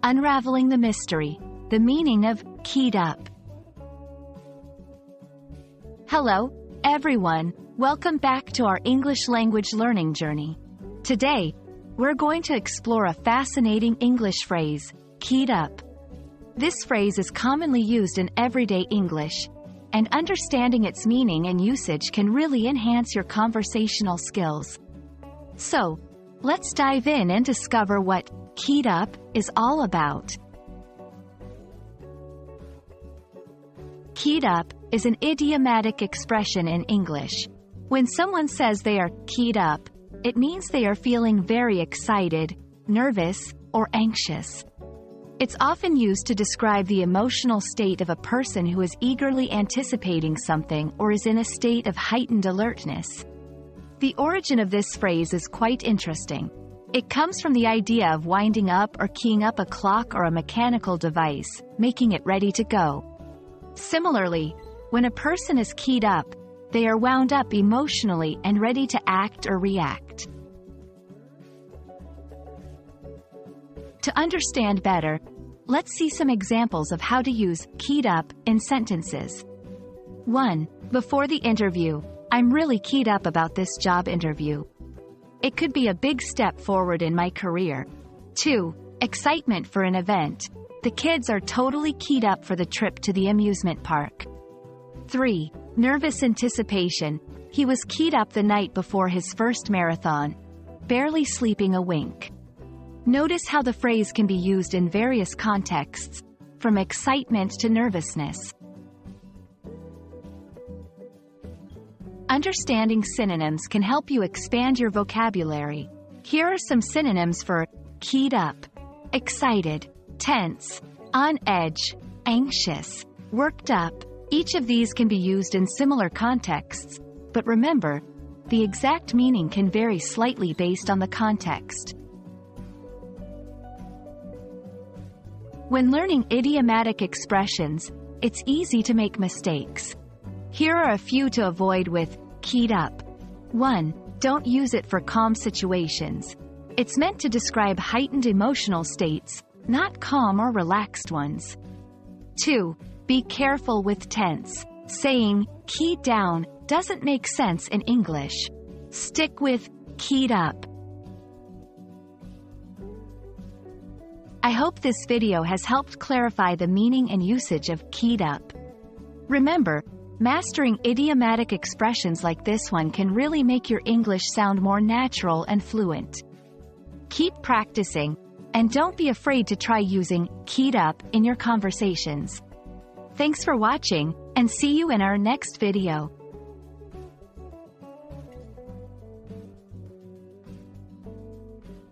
Unraveling the Mystery, the meaning of keyed up. Hello, everyone. Welcome back to our English language learning journey. Today, we're going to explore a fascinating English phrase, keyed up. This phrase is commonly used in everyday English, and understanding its meaning and usage can really enhance your conversational skills. So, let's dive in and discover what keyed up is all about. Keyed up is an idiomatic expression in English. When someone says they are keyed up, it means they are feeling very excited, nervous, or anxious. It's often used to describe the emotional state of a person who is eagerly anticipating something or is in a state of heightened alertness. The origin of this phrase is quite interesting. It comes from the idea of winding up or keying up a clock or a mechanical device, making it ready to go. Similarly, when a person is keyed up, they are wound up emotionally and ready to act or react. To understand better, let's see some examples of how to use keyed up in sentences. 1. Before the interview, I'm really keyed up about this job interview. It could be a big step forward in my career. 2. Excitement for an event. The kids are totally keyed up for the trip to the amusement park. 3. Nervous anticipation. He was keyed up the night before his first marathon, barely sleeping a wink. Notice how the phrase can be used in various contexts, from excitement to nervousness. Understanding synonyms can help you expand your vocabulary. Here are some synonyms for keyed up: excited, tense, on edge, anxious, worked up. Each of these can be used in similar contexts, but remember, the exact meaning can vary slightly based on the context. When learning idiomatic expressions, it's easy to make mistakes. Here are a few to avoid with keyed up. 1. Don't use it for calm situations. It's meant to describe heightened emotional states, not calm or relaxed ones. 2. Be careful with tense. Saying keyed down doesn't make sense in English. Stick with keyed up. I hope this video has helped clarify the meaning and usage of keyed up. Remember, mastering idiomatic expressions like this one can really make your English sound more natural and fluent. Keep practicing, and don't be afraid to try using keyed up in your conversations. Thanks for watching, and see you in our next video.